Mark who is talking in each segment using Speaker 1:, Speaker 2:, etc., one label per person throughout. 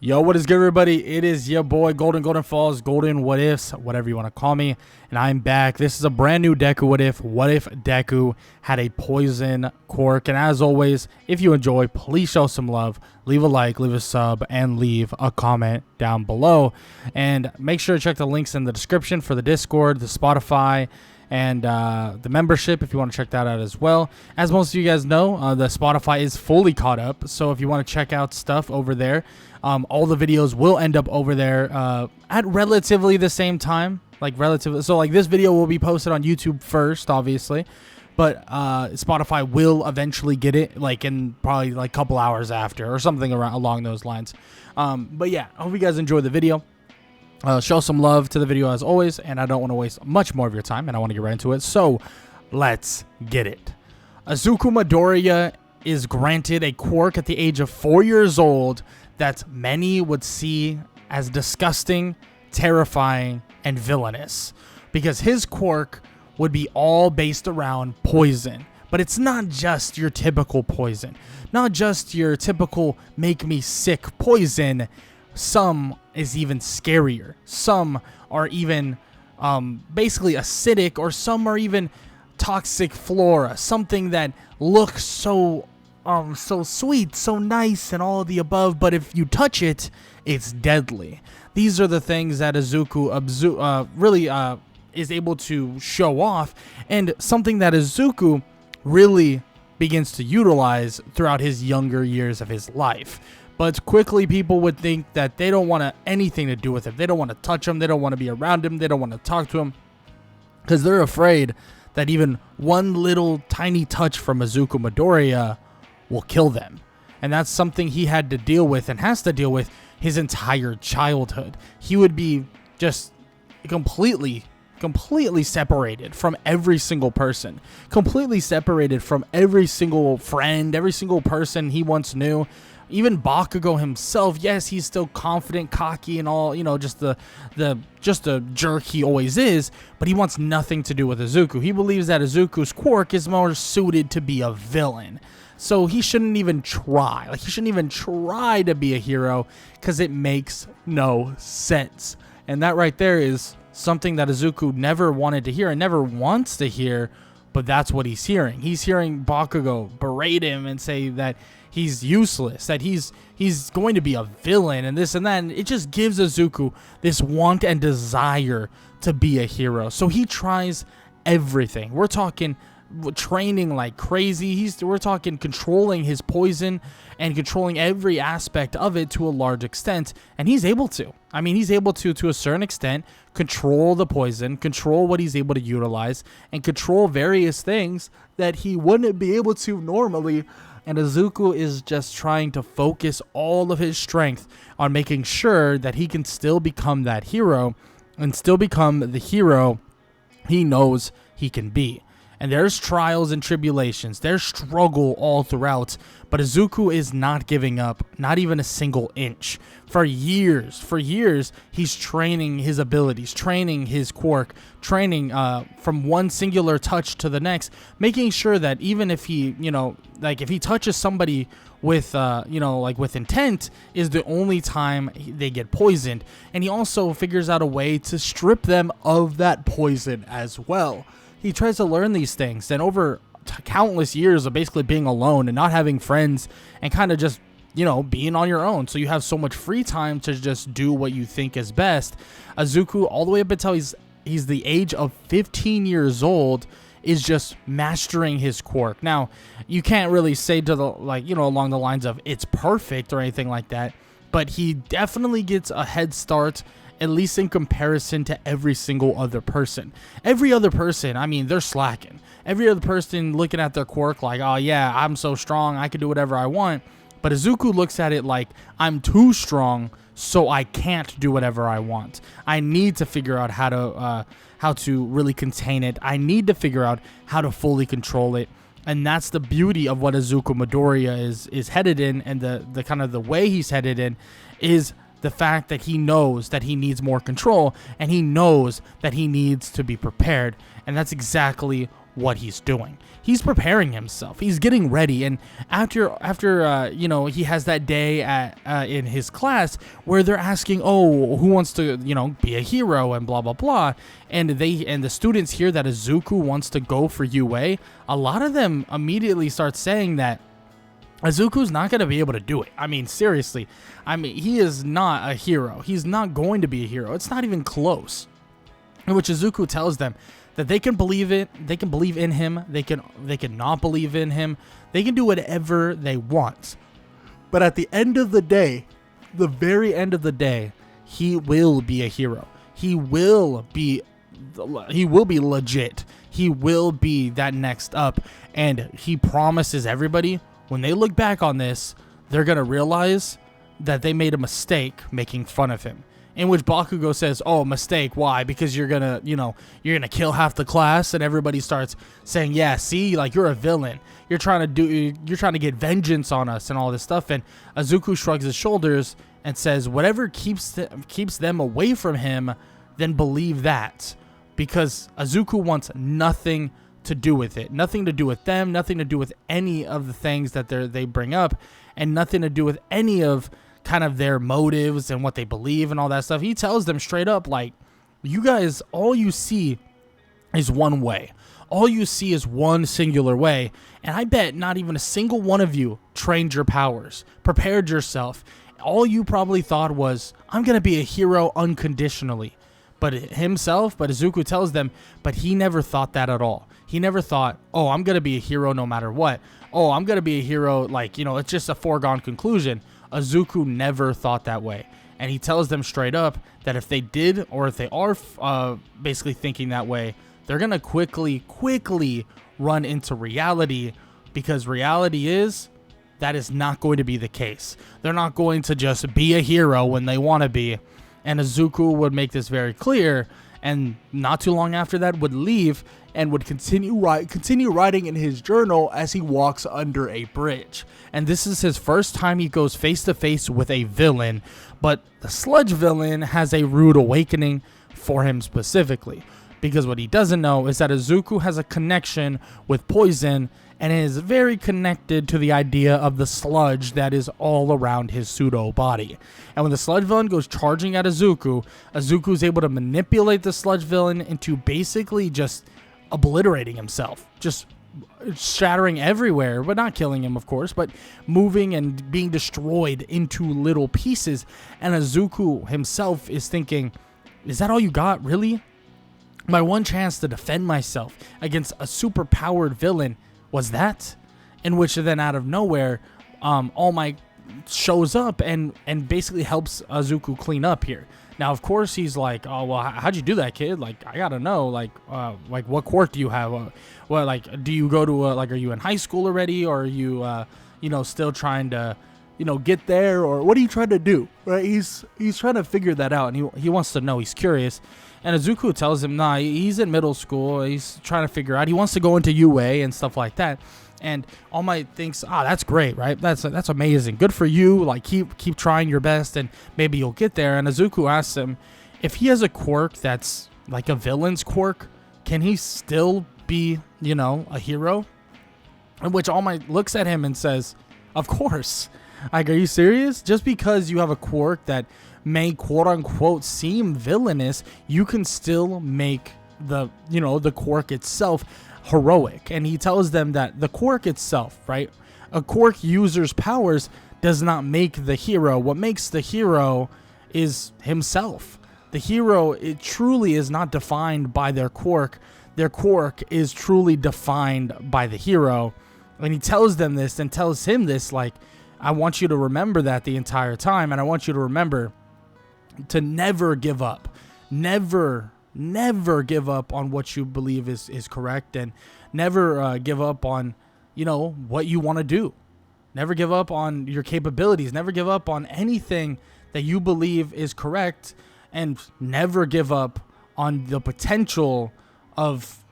Speaker 1: Yo, what is good, everybody? It is your boy Golden Falls, Golden What Ifs, whatever you want to call me, and I'm back. This is a brand new Deku What If. What if Deku had a poison quirk? And as always, if you enjoy, please show some love. Leave a like, leave a sub, and leave a comment down below. And make sure to check the links in the description for the Discord, the Spotify, and the membership if you want to check that out as well. As most of you guys know, the Spotify is fully caught up, so if you want to check out stuff over there, all the videos will end up over there at relatively the same time, so this video will be posted on YouTube first, obviously, but Spotify will eventually get it in probably a couple hours after or something along those lines. But yeah, I hope you guys enjoy the video. Show some love to the video as always, and I don't want to waste much more of your time, and I want to get right into it, so let's get it. Izuku Midoriya is granted a quirk at the age of 4 years old that many would see as disgusting, terrifying, and villainous, because his quirk would be all based around poison. But it's not just your typical poison, not just your typical make me sick poison. Some is even scarier. Some are even basically acidic, or some are even toxic flora, something that looks so sweet, so nice, and all of the above, but if you touch it, it's deadly. These are the things that Izuku really is able to show off, and something that Izuku really begins to utilize throughout his younger years of his life. But quickly, people would think that they don't want anything to do with him. They don't want to touch him. They don't want to be around him. They don't want to talk to him, because they're afraid that even one little tiny touch from Izuku Midoriya will kill them. And that's something he had to deal with and has to deal with his entire childhood. He would be just completely separated from every single person, completely separated from every single friend, every single person he once knew. Even Bakugo himself, yes, he's still confident, cocky, and all, just the jerk he always is, but he wants nothing to do with Izuku. He believes that Izuku's quirk is more suited to be a villain. So he shouldn't even try. He shouldn't even try to be a hero, because it makes no sense. And that right there is something that Izuku never wanted to hear and never wants to hear, but that's what he's hearing. He's hearing Bakugo berate him and say that he's useless, that he's going to be a villain and this and that, and it just gives Izuku this want and desire to be a hero. So he tries everything. We're talking training like crazy. We're talking controlling his poison and controlling every aspect of it to a large extent, and he's able to. I mean, he's able to a certain extent, control the poison, control what he's able to utilize, and control various things that he wouldn't be able to normally. And Izuku is just trying to focus all of his strength on making sure that he can still become that hero and still become the hero he knows he can be. And there's trials and tribulations, there's struggle all throughout, but Izuku is not giving up, not even a single inch. For years, he's training his abilities, training his quirk, training from one singular touch to the next, making sure that even if he, if he touches somebody with, with intent, is the only time they get poisoned. And he also figures out a way to strip them of that poison as well. He tries to learn these things, and over countless years of basically being alone and not having friends and kind of just, being on your own. So you have so much free time to just do what you think is best. Izuku, all the way up until he's the age of 15 years old, is just mastering his quirk. Now, you can't really say to along the lines of it's perfect or anything like that, but he definitely gets a head start, at least in comparison to every single other person. Every other person, I mean, they're slacking. Every other person looking at their quirk like, oh yeah, I'm so strong, I can do whatever I want. But Izuku looks at it like, I'm too strong, so I can't do whatever I want. I need to figure out how to really contain it. I need to figure out how to fully control it. And that's the beauty of what Izuku Midoriya is headed in, and the kind of the way he's headed in is the fact that he knows that he needs more control, and he knows that he needs to be prepared. And that's exactly what he's doing. He's preparing himself. He's getting ready. And after he has that day in his class where they're asking, oh, who wants to, be a hero and blah, blah, blah. And the students hear that Izuku wants to go for UA. A lot of them immediately start saying that Izuku's not going to be able to do it. I mean, seriously. I mean, he is not a hero. He's not going to be a hero. It's not even close. In which Izuku tells them that they can believe it. They can believe in him. They can not believe in him. They can do whatever they want. But at the end of the day, the very end of the day, he will be a hero. He will be legit. He will be that next up. And he promises everybody, when they look back on this, they're going to realize that they made a mistake making fun of him. In which Bakugo says, oh, mistake, why? Because you're going to kill half the class, and everybody starts saying, yeah, see, like, you're a villain. You're trying to get vengeance on us and all this stuff. And Izuku shrugs his shoulders and says, whatever keeps them away from him, then believe that. Because Izuku wants nothing to do with it. Nothing to do with them, nothing to do with any of the things that they bring up, and nothing to do with any of kind of their motives and what they believe and all that stuff. He tells them straight up, like, you guys, all you see is one way. All you see is one singular way. And I bet not even a single one of you trained your powers, prepared yourself. All you probably thought was, I'm going to be a hero unconditionally. But Izuku tells them, but he never thought that at all. He never thought, oh, I'm going to be a hero no matter what. Oh, I'm going to be a hero, like, it's just a foregone conclusion. Izuku never thought that way. And he tells them straight up that if they did, or if they are basically thinking that way, they're going to quickly run into reality, because reality is that is not going to be the case. They're not going to just be a hero when they want to be. And Izuku would make this very clear, and not too long after that would leave and would continue writing in his journal as he walks under a bridge. And this is his first time he goes face to face with a villain, but the sludge villain has a rude awakening for him specifically, because what he doesn't know is that Izuku has a connection with poison and is very connected to the idea of the sludge that is all around his pseudo body. And when the sludge villain goes charging at Izuku, Izuku is able to manipulate the sludge villain into basically just obliterating himself, just shattering everywhere, but not killing him, of course, but moving and being destroyed into little pieces. And Izuku himself is thinking, is that all you got, really? My one chance to defend myself against a super powered villain was that? In which then out of nowhere, All Might shows up and basically helps Izuku clean up here. Now, of course, he's like, oh, well, how'd you do that, kid? Like, I gotta know, like what quirk do you have? Do you go to, are you in high school already? Or are you, still trying to, get there? Or what are you trying to do, right? He's trying to figure that out, and he wants to know. He's curious. And Izuku tells him, nah, he's in middle school. He's trying to figure out. He wants to go into UA and stuff like that. And All Might thinks, that's great, right? That's amazing. Good for you. Like, keep trying your best, and maybe you'll get there. And Izuku asks him if he has a quirk that's like a villain's quirk, can he still be, a hero? In which All Might looks at him and says, of course. Like, are you serious? Just because you have a quirk that may quote unquote seem villainous, you can still make the quirk itself heroic. And he tells them that the quirk itself, right? A quirk user's powers does not make the hero. What makes the hero is himself. The hero, it truly is not defined by their quirk. Their quirk is truly defined by the hero. And he tells them this and tells him this, like, I want you to remember that the entire time, and I want you to remember to never give up. Never give up on what you believe is correct, and never give up on, what you want to do. Never give up on your capabilities. Never give up on anything that you believe is correct, and never give up on the potential of,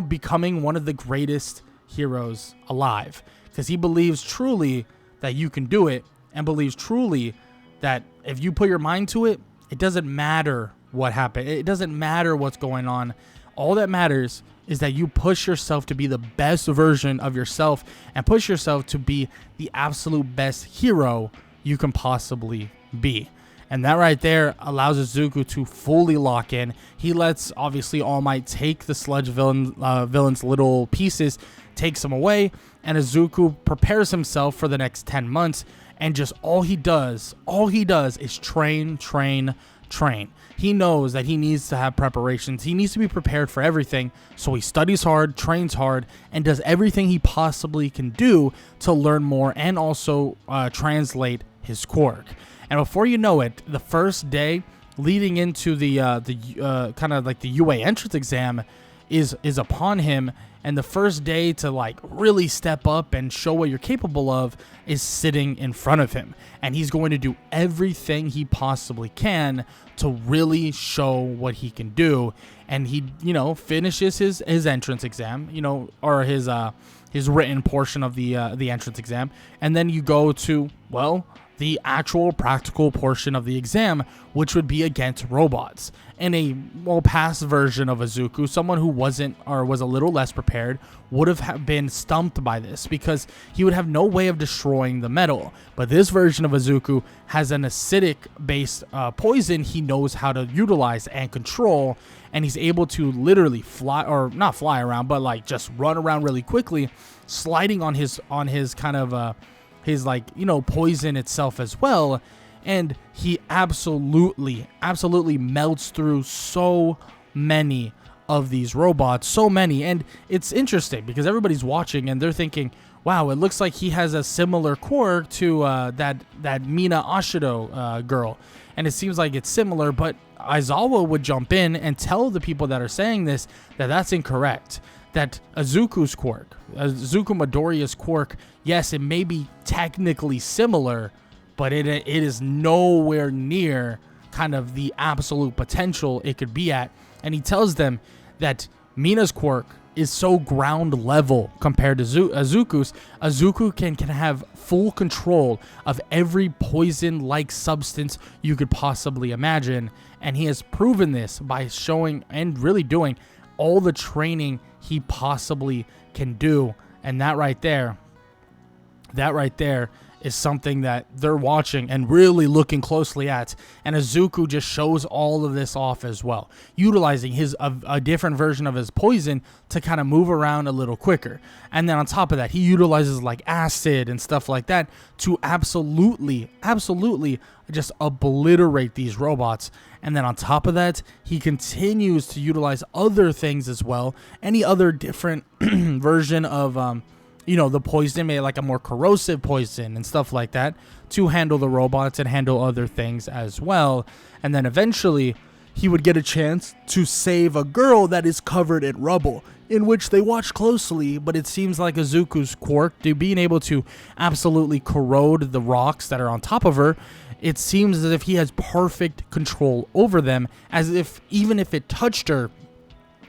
Speaker 1: becoming one of the greatest heroes alive. Because he believes truly that you can do it, and believes truly that if you put your mind to it, it doesn't matter what happened. It doesn't matter what's going on. All that matters is that you push yourself to be the best version of yourself and push yourself to be the absolute best hero you can possibly be. And that right there allows Izuku to fully lock in. He lets, obviously, All Might take the sludge villain's little pieces, takes them away, and Izuku prepares himself for the next 10 months, and just all he does is train. He knows that he needs to have preparations. He needs to be prepared for everything, so he studies hard, trains hard, and does everything he possibly can do to learn more and also translate his quirk. And before you know it, the first day leading into the kind of like the UA entrance exam is upon him, and the first day to like really step up and show what you're capable of is sitting in front of him, and he's going to do everything he possibly can to really show what he can do. And he, finishes his entrance exam, or his written portion of the entrance exam, and then you go to, well, the actual practical portion of the exam, which would be against robots. And a past version of Izuku, someone who wasn't or was a little less prepared, would have been stumped by this because he would have no way of destroying the metal. But this version of Izuku has an acidic-based poison he knows how to utilize and control, and he's able to literally fly, or not fly around, but like just run around really quickly, sliding on his kind of his poison itself as well. And he absolutely melts through so many of these robots, so many. And it's interesting because everybody's watching and they're thinking, wow, it looks like he has a similar quirk to that Mina Ashido girl, and it seems like it's similar. But Aizawa would jump in and tell the people that are saying this that that's incorrect. That Izuku Midoriya's quirk, yes, it may be technically similar, but it is nowhere near kind of the absolute potential it could be at. And he tells them that Mina's quirk is so ground level compared to Izuku's. Izuku can have full control of every poison-like substance you could possibly imagine. And he has proven this by showing and really doing all the training he possibly can do. And that right there is something that they're watching and really looking closely at. And Izuku just shows all of this off as well, utilizing a different version of his poison to kind of move around a little quicker. And then on top of that, he utilizes like acid and stuff like that to absolutely just obliterate these robots. And then on top of that, he continues to utilize other things as well. Any other different version of the poison, maybe like a more corrosive poison and stuff like that, to handle the robots and handle other things as well. And then eventually he would get a chance to save a girl that is covered in rubble, in which they watch closely, but it seems like Izuku's quirk, to being able to absolutely corrode the rocks that are on top of her, it seems as if he has perfect control over them, as if even if it touched her,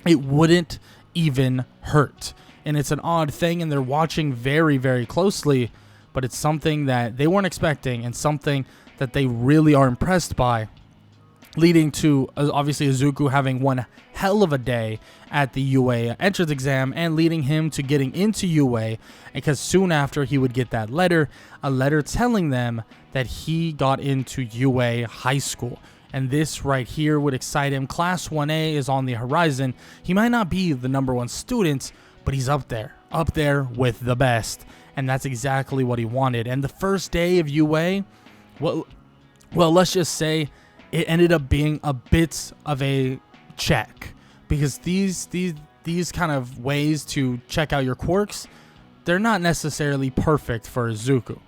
Speaker 1: it wouldn't even hurt. And it's an odd thing, and they're watching very, very closely, but it's something that they weren't expecting and something that they really are impressed by, leading to obviously Izuku having one hell of a day at the UA entrance exam, and leading him to getting into UA, because soon after he would get that letter, a letter telling them that he got into UA high school. And this right here would excite him. Class 1A is on the horizon. He might not be the #1 student, but he's up there with the best. And that's exactly what he wanted. And the first day of UA, well, let's just say it ended up being a bit of a check, because these kind of ways to check out your quirks, they're not necessarily perfect for Izuku,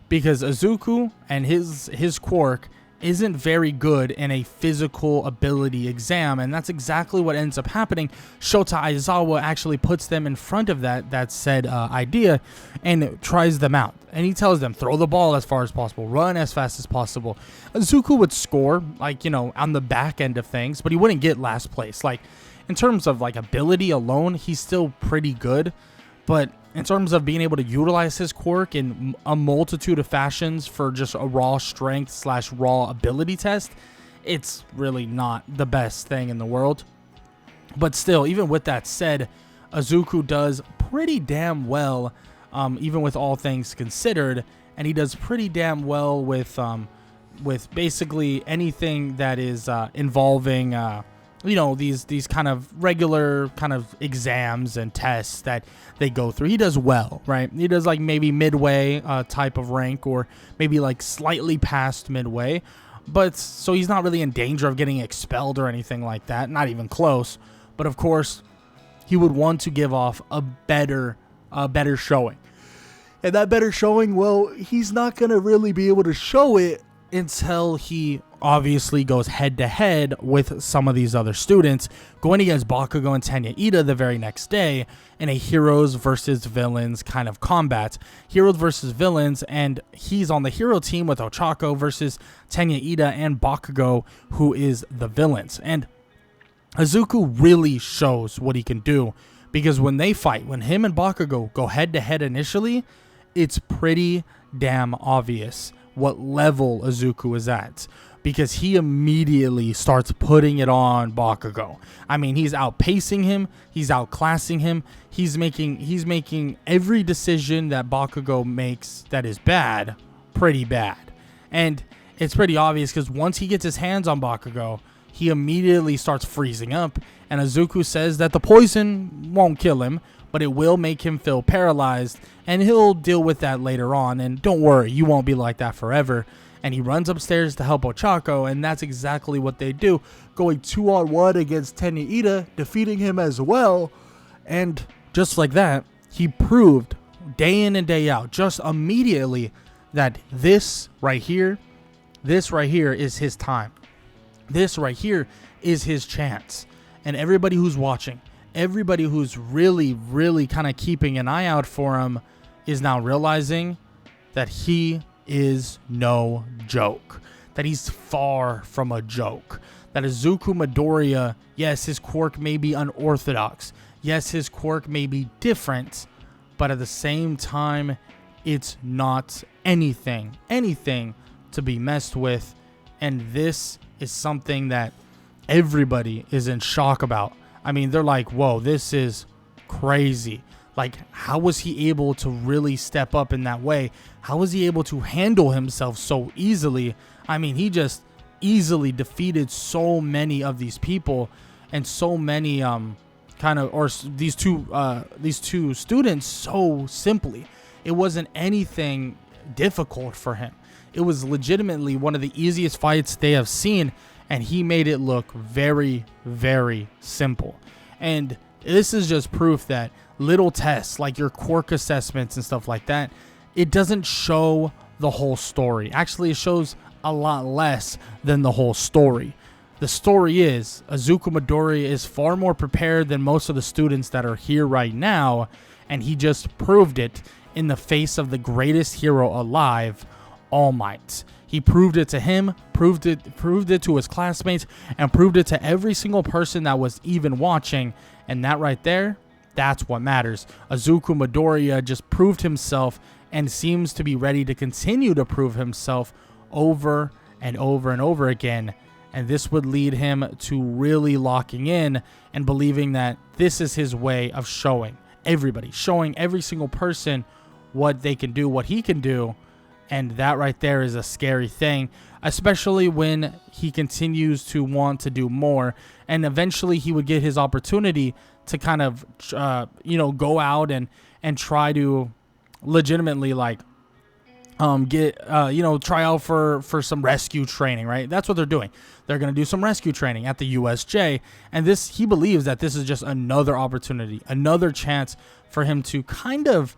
Speaker 1: because Izuku and his quirk isn't very good in a physical ability exam, and that's exactly what ends up happening. Shota Aizawa actually puts them in front of that said idea and tries them out. And he tells them, throw the ball as far as possible, run as fast as possible. Izuku would score, on the back end of things, but he wouldn't get last place. In terms of ability alone, he's still pretty good, but in terms of being able to utilize his quirk in a multitude of fashions for just a raw strength / raw ability test, it's really not the best thing in the world. But still, even with that said, Izuku does pretty damn well, even with all things considered, and he does pretty damn well with basically anything that is involving these kind of regular kind of exams and tests that they go through. He does well, right? He does like maybe midway type of rank, or maybe like slightly past midway, but so he's not really in danger of getting expelled or anything like that, not even close. But of course, he would want to give off a better showing. And that better showing, well, he's not going to really be able to show it until he obviously goes head-to-head with some of these other students, going against Bakugo and Tenya Ida the very next day in a heroes versus villains kind of combat. Heroes versus villains, and he's on the hero team with Ochako versus Tenya Ida and Bakugo, who is the villains. And Izuku really shows what he can do, because when they fight, when him and Bakugo go head-to-head initially, it's pretty damn obvious what level Izuku is at, because he immediately starts putting it on Bakugo. I mean, he's outpacing him, he's outclassing him, he's making every decision that Bakugo makes that is bad, pretty bad. And it's pretty obvious, because once he gets his hands on Bakugo, he immediately starts freezing up, and Izuku says that the poison won't kill him, but it will make him feel paralyzed, and he'll deal with that later on, and don't worry, you won't be like that forever. And he runs upstairs to help Ochako, and that's exactly what they do, going 2-on-1 against Tenya Ida, defeating him as well. And just like that, he proved day in and day out, just immediately, that this right here is his time. This right here is his chance. And everybody who's watching, everybody who's really, really kind of keeping an eye out for him, is now realizing that he is no joke. That he's far from a joke. That Izuku Midoriya, yes, his quirk may be unorthodox. Yes, his quirk may be different. But at the same time, it's not anything to be messed with. And this is something that everybody is in shock about. I mean, they're like, whoa, this is crazy. Like, how was he able to really step up in that way? How was he able to handle himself so easily? I mean, he just easily defeated so many of these people, and so many these two students so simply. It wasn't anything difficult for him. It was legitimately one of the easiest fights they have seen, and he made it look very, very simple. And this is just proof that little tests like your quirk assessments and stuff like that, it doesn't show the whole story. Actually, it shows a lot less than the whole story. The story is Izuku Midoriya is far more prepared than most of the students that are here right now, and he just proved it in the face of the greatest hero alive, All Might. He proved it to him, proved it to his classmates, and proved it to every single person that was even watching. And that right there, that's what matters. Izuku Midoriya just proved himself, and seems to be ready to continue to prove himself over and over and over again. And this would lead him to really locking in and believing that this is his way of showing everybody, showing every single person what they can do, what he can do. And that right there is a scary thing, especially when he continues to want to do more. And eventually he would get his opportunity to kind of, go out and try to legitimately try out for some rescue training, right? That's what they're doing. They're going to do some rescue training at the USJ. And he believes that this is just another opportunity, another chance for him to kind of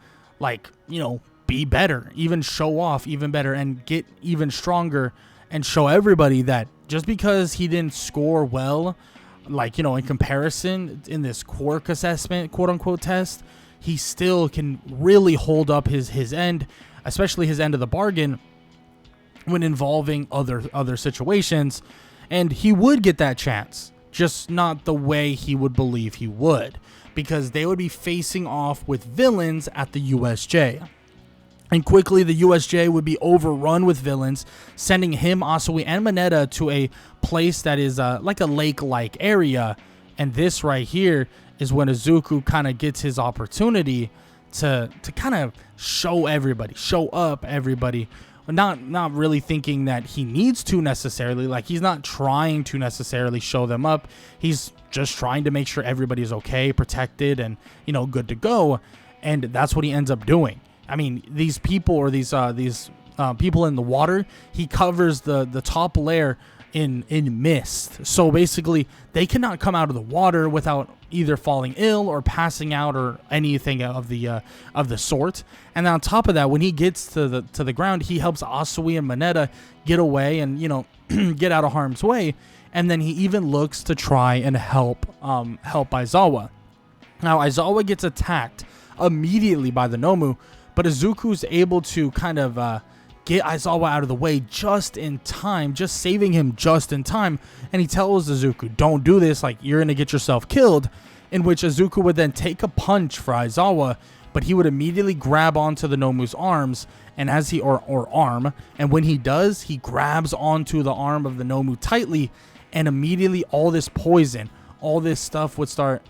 Speaker 1: be better, even show off even better, and get even stronger, and show everybody that just because he didn't score well, in comparison in this quirk assessment, quote unquote test, he still can really hold up his end, especially his end of the bargain when involving other situations. And he would get that chance, just not the way he would believe he would, because they would be facing off with villains at the USJ. And quickly, the USJ would be overrun with villains, sending him, Asui, and Mineta to a place that is like a lake-like area. And this right here is when Izuku kind of gets his opportunity to kind of show up everybody, not really thinking that he needs to necessarily, like he's not trying to necessarily show them up. He's just trying to make sure everybody's okay, protected, and good to go. And that's what he ends up doing. I mean, these people, or these people in the water, he covers the top layer in mist, so basically they cannot come out of the water without either falling ill or passing out or anything of the sort. And on top of that, when he gets to the ground, he helps Asui and Mineta get away and get out of harm's way. And then he even looks to try and help Aizawa. Now Aizawa gets attacked immediately by the Nomu, but Izuku's able to kind of get Aizawa out of the way just in time, just saving him just in time. And he tells Izuku, don't do this, like you're going to get yourself killed, in which Izuku would then take a punch for Aizawa, but he would immediately grab onto the Nomu's arms, and or arm, and when he does, he grabs onto the arm of the Nomu tightly, and immediately all this poison, all this stuff would start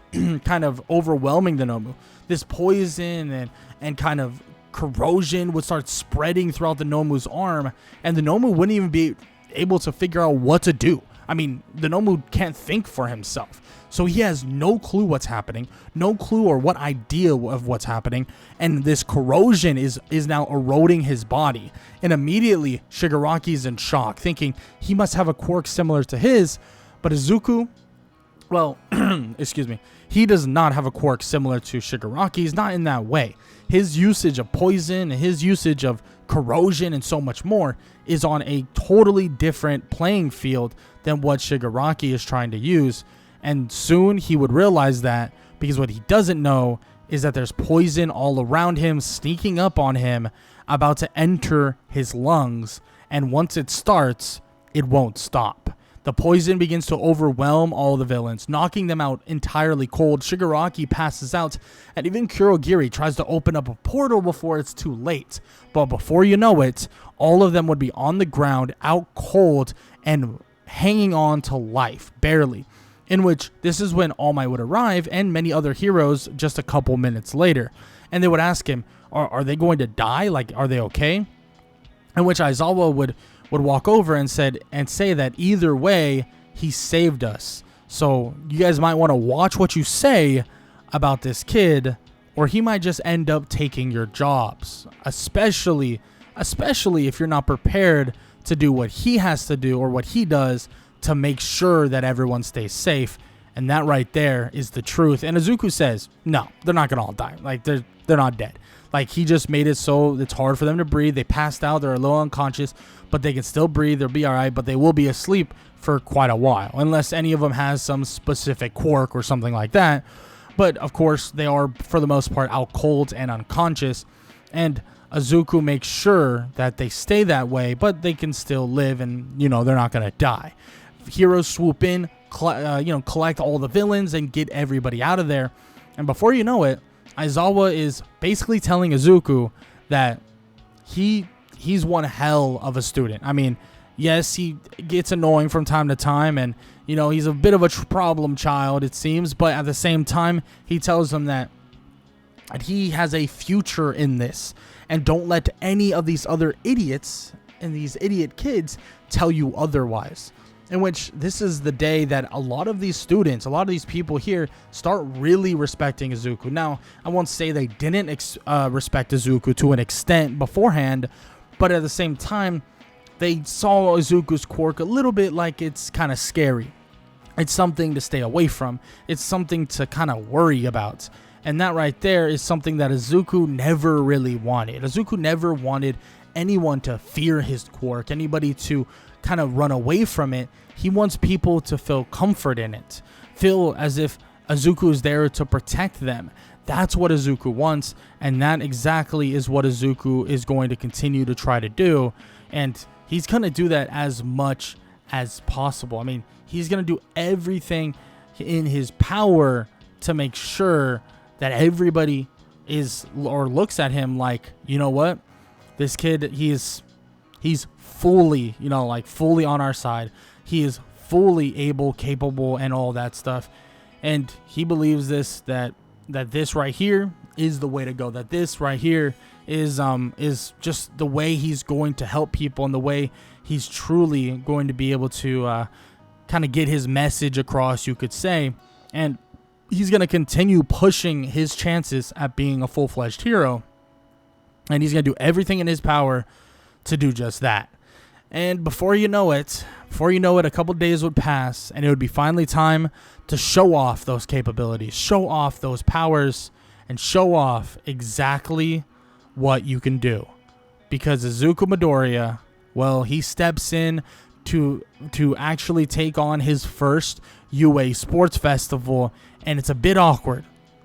Speaker 1: kind of overwhelming the Nomu. This poison and kind of corrosion would start spreading throughout the Nomu's arm, and the Nomu wouldn't even be able to figure out what to do. I mean, the Nomu can't think for himself, so he has no clue what's happening, no clue or what idea of what's happening, and this corrosion is now eroding his body. And immediately Shigaraki's in shock, thinking he must have a quirk similar to his, but Izuku, well, excuse me, he does not have a quirk similar to Shigaraki. He's not in that way. His usage of poison, his usage of corrosion, and so much more is on a totally different playing field than what Shigaraki is trying to use. And soon he would realize that, because what he doesn't know is that there's poison all around him, sneaking up on him, about to enter his lungs. And once it starts, it won't stop. The poison begins to overwhelm all the villains, knocking them out entirely cold. Shigaraki passes out, and even Kurogiri tries to open up a portal before it's too late. But before you know it, all of them would be on the ground, out cold, and hanging on to life, barely. In which, this is when All Might would arrive, and many other heroes just a couple minutes later. And they would ask him, are they going to die? Like, are they okay? In which Aizawa would walk over and say that either way, he saved us. So you guys might want to watch what you say about this kid, or he might just end up taking your jobs. Especially if you're not prepared to do what he has to do, or what he does to make sure that everyone stays safe. And that right there is the truth. And Izuku says, no, they're not going to all die. Like, they're not dead. Like, he just made it so it's hard for them to breathe. They passed out. They're a little unconscious, but they can still breathe. They'll be all right, but they will be asleep for quite a while, unless any of them has some specific quirk or something like that. But, of course, they are, for the most part, out cold and unconscious. And Izuku makes sure that they stay that way, but they can still live, and, they're not going to die. Heroes swoop in, collect all the villains, and get everybody out of there. And before you know it, Aizawa is basically telling Izuku that he's one hell of a student. I mean, yes, he gets annoying from time to time, and he's a bit of a problem child, it seems, but at the same time, he tells him that he has a future in this, and don't let any of these other idiots and these idiot kids tell you otherwise. In which this is the day that a lot of these students, a lot of these people here start really respecting Izuku. Now, I won't say they didn't respect Izuku to an extent beforehand, but at the same time, they saw Izuku's quirk a little bit like it's kind of scary. It's something to stay away from. It's something to kind of worry about. And that right there is something that Izuku never really wanted. Izuku never wanted anyone to fear his quirk, anybody to kind of run away from it. He wants people to feel comfort in it, feel as if Izuku is there to protect them. That's what Izuku wants, and that exactly is what Izuku is going to continue to try to do, and he's going to do that as much as possible. I mean, he's going to do everything in his power to make sure that everybody is, or looks at him like, you know what, this kid, he's fully, fully on our side. He is fully able, capable, and all that stuff. And he believes that this right here is the way to go, that this right here is just the way he's going to help people, and the way he's truly going to be able to kind of get his message across, you could say. And he's going to continue pushing his chances at being a full-fledged hero, and he's going to do everything in his power to do just that. And before you know it, a couple days would pass, and it would be finally time to show off those capabilities, show off those powers, and show off exactly what you can do. Because Izuku Midoriya, well, he steps in to actually take on his first UA Sports Festival, and it's a bit awkward,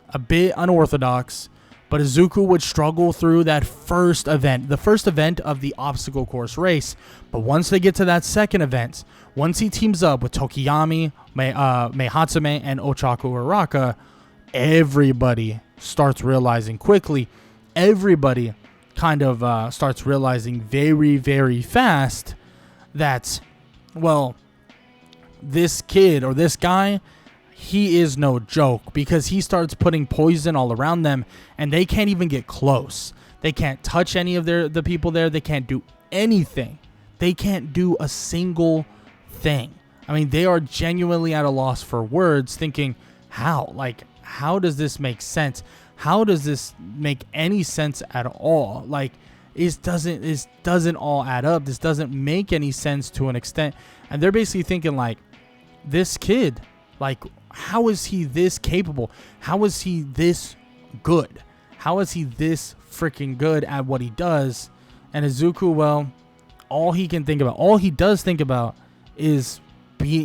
Speaker 1: a bit unorthodox, but Izuku would struggle through that first event, the first event of the obstacle course race. But once they get to that second event, once he teams up with Tokiyami, Meihatsume, and Ochaku Uraka, everybody starts realizing quickly, everybody kind of starts realizing very, very fast that, well, this kid or this guy, he is no joke, because he starts putting poison all around them, and they can't even get close. They can't touch any of the people there. They can't do anything. They can't do a single thing. I mean, they are genuinely at a loss for words, thinking, how? Like, how does this make sense? How does this make any sense at all? Like, it doesn't all add up. This doesn't make any sense to an extent. And they're basically thinking, like, this kid, like, how is he this capable? How is he this good? How is he this freaking good at what he does? And Izuku, well, all he does think about is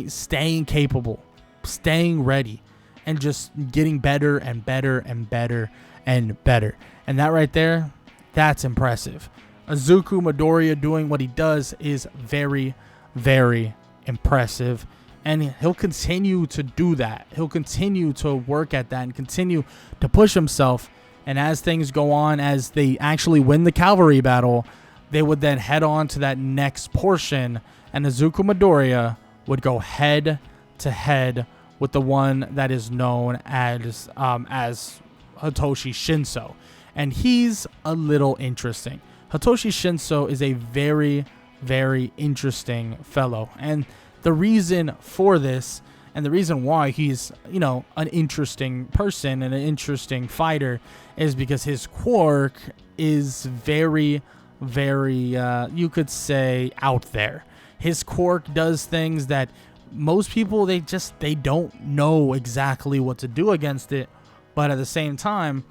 Speaker 1: staying capable, staying ready, and just getting better and better and better and better. And that right there, that's impressive. Izuku Midoriya doing what he does is very, very impressive. And he'll continue to do that. He'll continue to work at that and continue to push himself. And as things go on, as they actually win the cavalry battle, they would then head on to that next portion. And Izuku Midoriya would go head to head with the one that is known as Hitoshi Shinso. And he's a little interesting. Hitoshi Shinso is a very, very interesting fellow. And the reason for this, and the reason why he's, an interesting person and an interesting fighter, is because his quirk is very, very, you could say, out there. His quirk does things that most people, they don't know exactly what to do against it. But at the same time,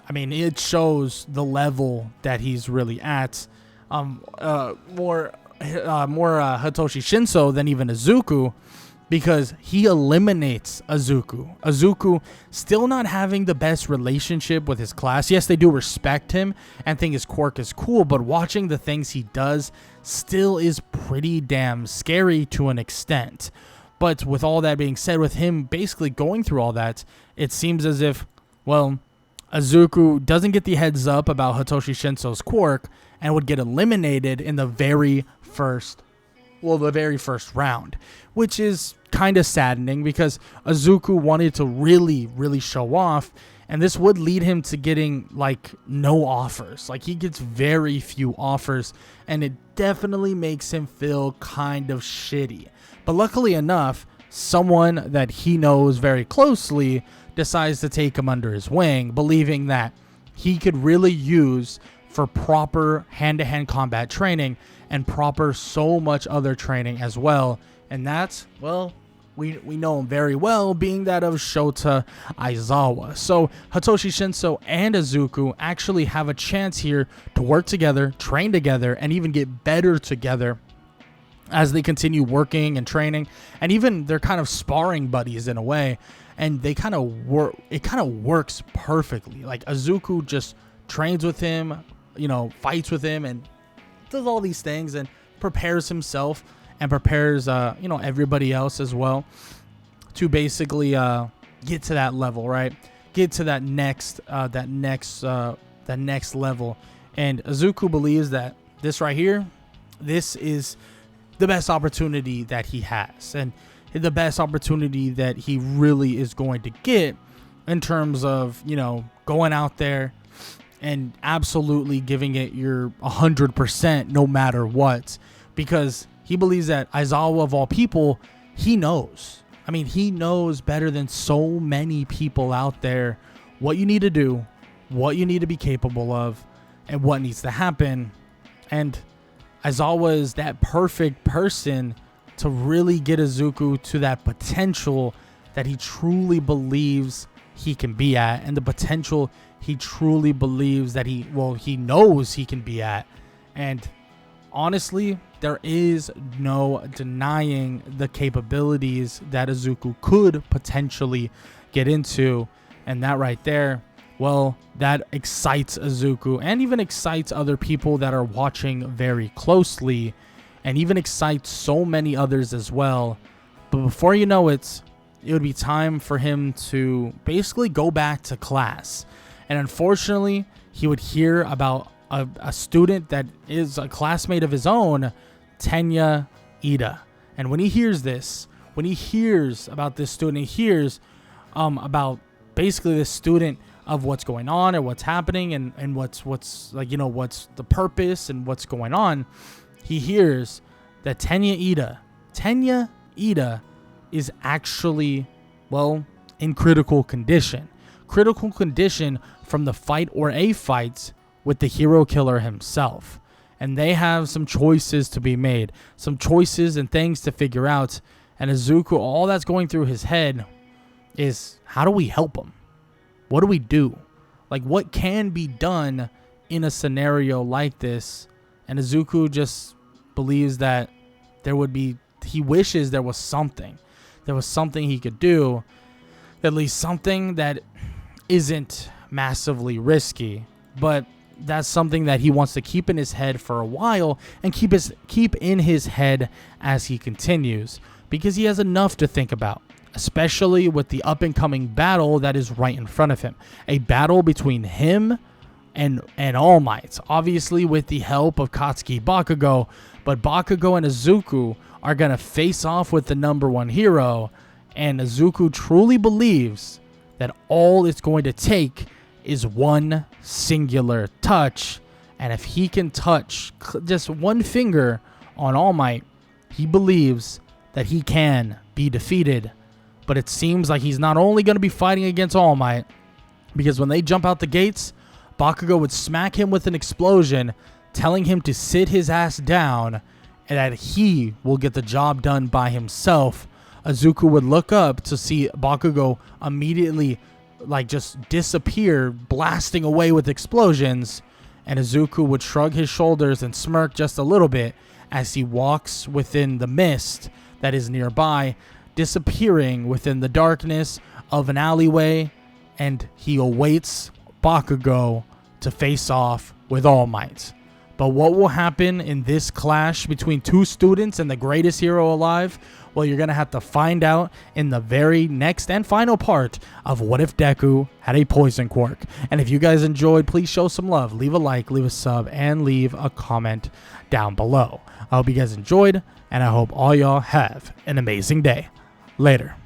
Speaker 1: I mean, it shows the level that he's really at. More Hitoshi Shinso than even Izuku, because he eliminates Izuku. Izuku still not having the best relationship with his class. Yes, they do respect him and think his quirk is cool, but watching the things he does still is pretty damn scary to an extent. But with all that being said, with him basically going through all that, it seems as if, well, Izuku doesn't get the heads up about Hitoshi Shinso's quirk and would get eliminated in the very first round, which is kind of saddening, because Izuku wanted to really, really show off, and this would lead him to getting, like, no offers. Like, he gets very few offers, and it definitely makes him feel kind of shitty. But luckily enough, someone that he knows very closely decides to take him under his wing, believing that he could really use for proper hand-to-hand combat training and proper so much other training as well. And that's, well, we know him very well, being that of Shota Aizawa. So Hitoshi Shinso and Izuku actually have a chance here to work together, train together, and even get better together as they continue working and training. And even they're kind of sparring buddies in a way, and they kind of work. It kind of works perfectly. Like, Izuku just trains with him, fights with him, and does all these things and prepares himself and prepares everybody else as well to basically get to that level, right? Get to that next level. And Izuku believes that this right here, this is the best opportunity that he has. And the best opportunity that he really is going to get in terms of, going out there and absolutely giving it your 100% no matter what, because he believes that Aizawa, of all people, he knows. I mean, he knows better than so many people out there what you need to do, what you need to be capable of, and what needs to happen. And Aizawa is that perfect person to really get Izuku to that potential that he truly believes he can be at, and the potential he truly believes that he knows he can be at. And honestly, there is no denying the capabilities that Izuku could potentially get into. And that right there, well, that excites Izuku and even excites other people that are watching very closely, and even excites so many others as well. But before you know it, it would be time for him to basically go back to class. And unfortunately, he would hear about a student that is a classmate of his own, Tenya Ida. And when he hears this, when he hears about this student, he hears about basically this student, of what's going on or what's happening, and what's what's the purpose and what's going on. He hears that Tenya Ida is actually, in critical condition from the fight or a fight with the hero killer himself. And they have some choices to be made, some choices and things to figure out. And Izuku, all that's going through his head is, how do we help him? What do we do? Like, what can be done in a scenario like this? And Izuku just believes that he wishes there was something. There was something he could do, at least something that isn't massively risky, but that's something that he wants to keep in his head for a while and keep in his head as he continues, because he has enough to think about, especially with the up-and-coming battle that is right in front of him. A battle between him and All Might, obviously with the help of Katsuki Bakugo, but Bakugo and Izuku are going to face off with the number one hero, and Izuku truly believes that all it's going to take is one singular touch, and if he can touch just one finger on All Might, he believes that he can be defeated. But it seems like he's not only going to be fighting against All Might, because when they jump out the gates, Bakugo would smack him with an explosion, telling him to sit his ass down, and that he will get the job done by himself. Izuku would look up to see Bakugo immediately just disappear, blasting away with explosions, and Izuku would shrug his shoulders and smirk just a little bit as he walks within the mist that is nearby, disappearing within the darkness of an alleyway, and he awaits Bakugo to face off with All Might. But what will happen in this clash between two students and the greatest hero alive? Well, you're going to have to find out in the very next and final part of What If Deku Had a Poison Quirk. And if you guys enjoyed, please show some love. Leave a like, leave a sub, and leave a comment down below. I hope you guys enjoyed, and I hope all y'all have an amazing day. Later.